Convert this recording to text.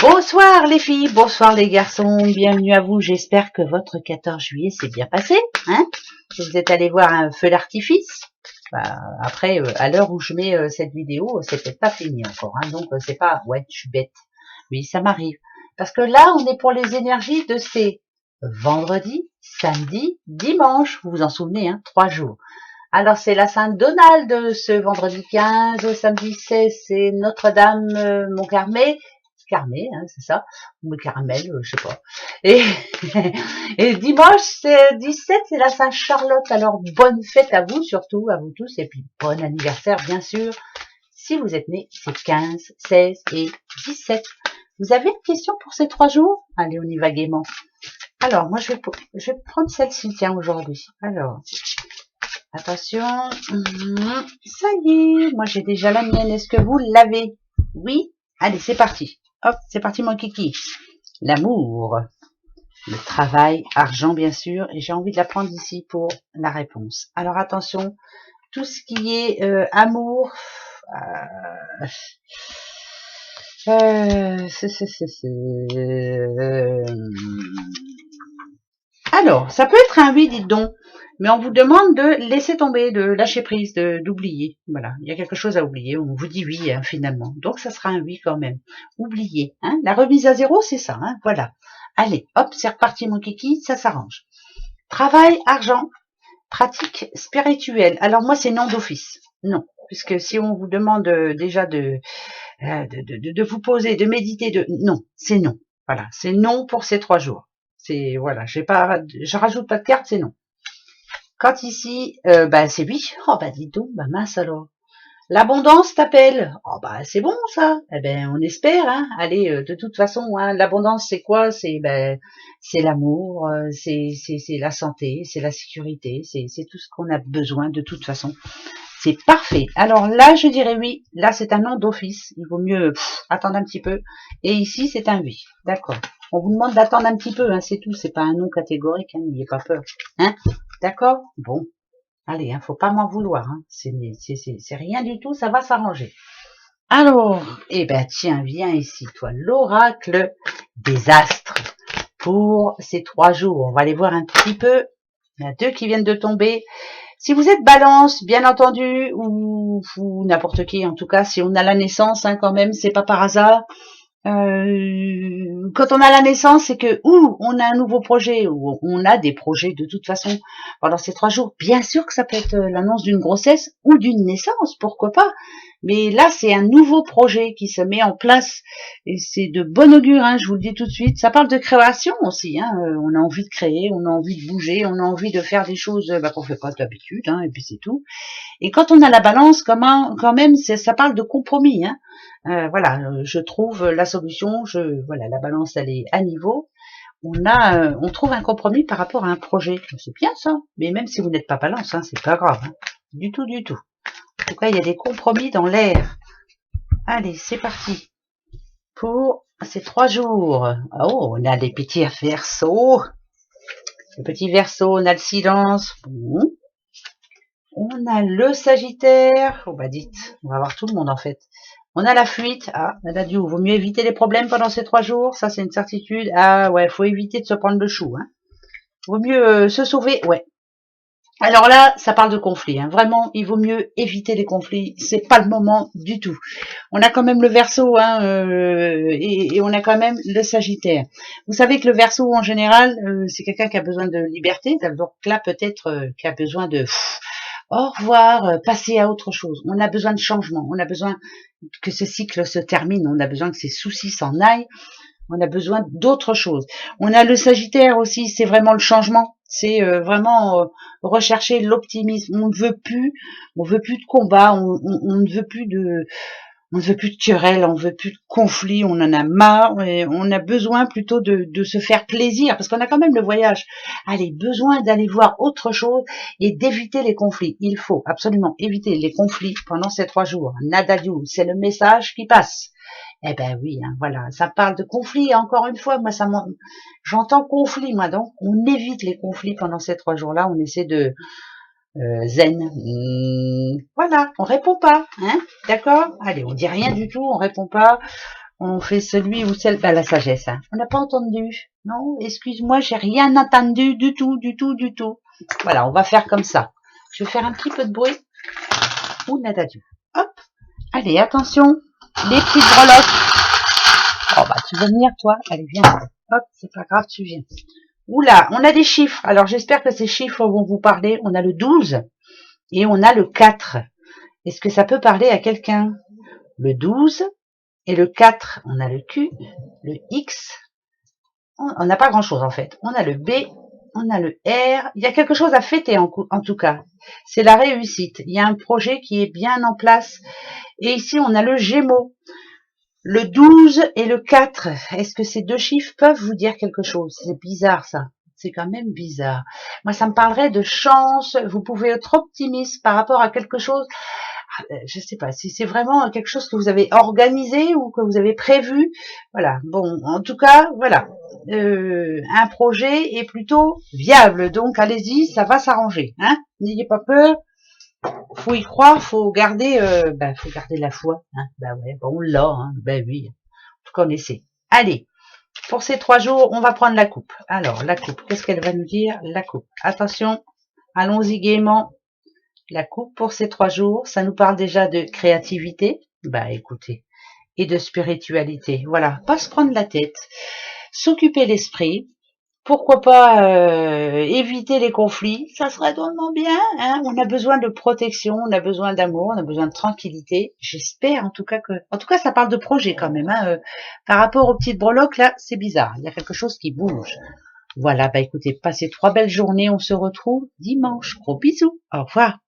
Bonsoir les filles, bonsoir les garçons, bienvenue à vous, j'espère que votre 14 juillet s'est bien passé, hein, que vous êtes allés voir un feu d'artifice. Bah, après, à l'heure où je mets cette vidéo, c'est peut-être pas fini encore, hein, donc c'est pas, ouais, je suis bête, oui, ça m'arrive. Parce que là, on est pour les énergies de ces vendredi, samedi, dimanche, vous vous en souvenez, hein, 3 jours. Alors c'est la Saint-Donald ce vendredi 15, au samedi 16, c'est Notre-Dame Montcarmé, Carmé, hein, c'est ça, ou le caramel, je sais pas. Et, et dimanche, c'est 17, c'est la Saint-Charlotte. Alors bonne fête à vous, surtout, à vous tous, et puis bon anniversaire, bien sûr. Si vous êtes nés, c'est 15, 16 et 17. Vous avez une question pour ces 3 jours? Allez, on y va gaiement. Alors, moi, je vais prendre celle-ci, tiens, aujourd'hui. Alors, attention. Ça y est, moi, j'ai déjà la mienne. Est-ce que vous l'avez? Oui? Allez, c'est parti. Hop, c'est parti mon kiki. L'amour, le travail, argent bien sûr, et j'ai envie de la prendre ici pour la réponse. Alors attention, tout ce qui est amour, alors, ça peut être un oui, dites donc, mais on vous demande de laisser tomber, de lâcher prise, d'oublier. Voilà, il y a quelque chose à oublier, on vous dit oui, hein, finalement. Donc, ça sera un oui quand même. Oubliez, hein. La remise à zéro, c'est ça, hein, voilà. Allez, hop, c'est reparti mon kiki, ça s'arrange. Travail, argent, pratique spirituelle. Alors, moi, c'est non d'office. Non, puisque si on vous demande déjà de vous poser, de méditer, non, c'est non. Voilà, c'est non pour ces 3 jours. C'est voilà, je rajoute pas de carte, c'est non. Quand ici, c'est oui. Oh bah dis donc, bah mince alors. L'abondance t'appelle. Oh bah c'est bon ça. Eh ben on espère. Hein. Allez, de toute façon, hein, l'abondance c'est quoi? C'est l'amour, c'est la santé, c'est la sécurité, c'est tout ce qu'on a besoin de toute façon. C'est parfait. Alors là, je dirais oui. Là, c'est un non d'office. Il vaut mieux attendre un petit peu. Et ici, c'est un oui. D'accord. On vous demande d'attendre un petit peu, hein, c'est tout. C'est pas un non catégorique. Hein, n'ayez pas peur. Hein. D'accord. Bon. Allez, hein, faut pas m'en vouloir. Hein. C'est rien du tout. Ça va s'arranger. Alors, eh ben tiens, viens ici, toi, l'oracle des astres pour ces 3 jours. On va aller voir un petit peu. Il y en a 2 qui viennent de tomber. Si vous êtes balance, bien entendu, ou n'importe qui, en tout cas, si on a la naissance, hein, quand même, c'est pas par hasard. Quand on a la naissance, c'est que on a un nouveau projet, ou on a des projets de toute façon pendant ces 3 jours. Bien sûr que ça peut être l'annonce d'une grossesse ou d'une naissance, pourquoi pas. Mais là, c'est un nouveau projet qui se met en place et c'est de bon augure, hein, je vous le dis tout de suite. Ça parle de création aussi, hein. On a envie de créer, on a envie de bouger, on a envie de faire des choses qu'on fait pas d'habitude, hein, et puis c'est tout. Et quand on a la balance, quand même, ça parle de compromis, hein. Voilà, je trouve la solution. Voilà, la balance elle est à niveau. On trouve un compromis par rapport à un projet. C'est bien ça. Mais même si vous n'êtes pas balance, hein, c'est pas grave, hein. Du tout, du tout. En tout cas, il y a des compromis dans l'air. Allez, c'est parti pour ces 3 jours. Oh, on a des petits versos. Les petits versos, on a le silence. On a le Sagittaire. Oh bah dites, on va voir tout le monde en fait. On a la fuite. Ah, la Dieu, vaut mieux éviter les problèmes pendant ces 3 jours. Ça, c'est une certitude. Ah ouais, faut éviter de se prendre le chou. Hein. Vaut mieux se sauver. Ouais. Alors là, ça parle de conflit. Hein. Vraiment, il vaut mieux éviter les conflits. C'est pas le moment du tout. On a quand même le Verseau, hein, et on a quand même le Sagittaire. Vous savez que le Verseau, en général, c'est quelqu'un qui a besoin de liberté. Donc là, peut-être qui a besoin de au revoir, passer à autre chose. On a besoin de changement. On a besoin que ce cycle se termine. On a besoin que ces soucis s'en aillent. On a besoin d'autre chose. On a le Sagittaire aussi, c'est vraiment le changement. C'est vraiment rechercher l'optimisme. On ne veut plus de combat, on ne veut plus de querelles, on ne veut plus de conflits, on en a marre et on a besoin plutôt de se faire plaisir parce qu'on a quand même le voyage. Allez, besoin d'aller voir autre chose et d'éviter les conflits. Il faut absolument éviter les conflits pendant ces 3 jours. Nada du, c'est le message qui passe. Eh ben oui, hein, voilà, ça parle de conflit. Encore une fois, moi, j'entends conflit, moi, donc on évite les conflits pendant ces 3 jours-là. On essaie de zen. Voilà, on répond pas, hein, d'accord. Allez, on dit rien du tout, on répond pas. On fait celui ou celle... la sagesse, hein. On n'a pas entendu. Non, excuse-moi, j'ai rien entendu du tout, du tout, du tout. Voilà, on va faire comme ça. Je vais faire un petit peu de bruit. Ouh, nada du. Hop. Allez, attention. Les petites breloques. Oh, bah, tu veux venir, toi? Allez, viens. Hop, c'est pas grave, tu viens. Oula, on a des chiffres. Alors, j'espère que ces chiffres vont vous parler. On a le 12 et on a le 4. Est-ce que ça peut parler à quelqu'un? Le 12 et le 4. On a le Q, le X. On n'a pas grand-chose, en fait. On a le B, on a le R. Il y a quelque chose à fêter, en tout cas. C'est la réussite. Il y a un projet qui est bien en place. Et ici, on a le Gémeaux. Le 12 et le 4, est-ce que ces deux chiffres peuvent vous dire quelque chose? C'est bizarre ça, c'est quand même bizarre. Moi ça me parlerait de chance, vous pouvez être optimiste par rapport à quelque chose, je sais pas, si c'est vraiment quelque chose que vous avez organisé ou que vous avez prévu, voilà, bon, en tout cas, voilà, un projet est plutôt viable, donc allez-y, ça va s'arranger, hein, n'ayez pas peur. Faut y croire, faut garder la foi. Hein. Bah ouais, bon, on l'a, hein. Ben oui, vous connaissez. Allez, pour ces 3 jours, on va prendre la coupe. Alors, la coupe, qu'est-ce qu'elle va nous dire? La coupe. Attention, allons-y gaiement. La coupe pour ces 3 jours, ça nous parle déjà de créativité. Bah écoutez, et de spiritualité. Voilà, pas se prendre la tête, s'occuper l'esprit. Pourquoi pas éviter les conflits, ça serait drôlement bien, hein. On a besoin de protection, on a besoin d'amour, on a besoin de tranquillité. J'espère en tout cas ça parle de projet quand même, hein. Par rapport aux petites breloques là, c'est bizarre, il y a quelque chose qui bouge. Voilà, bah écoutez, passez 3 belles journées, on se retrouve dimanche. Gros bisous, au revoir.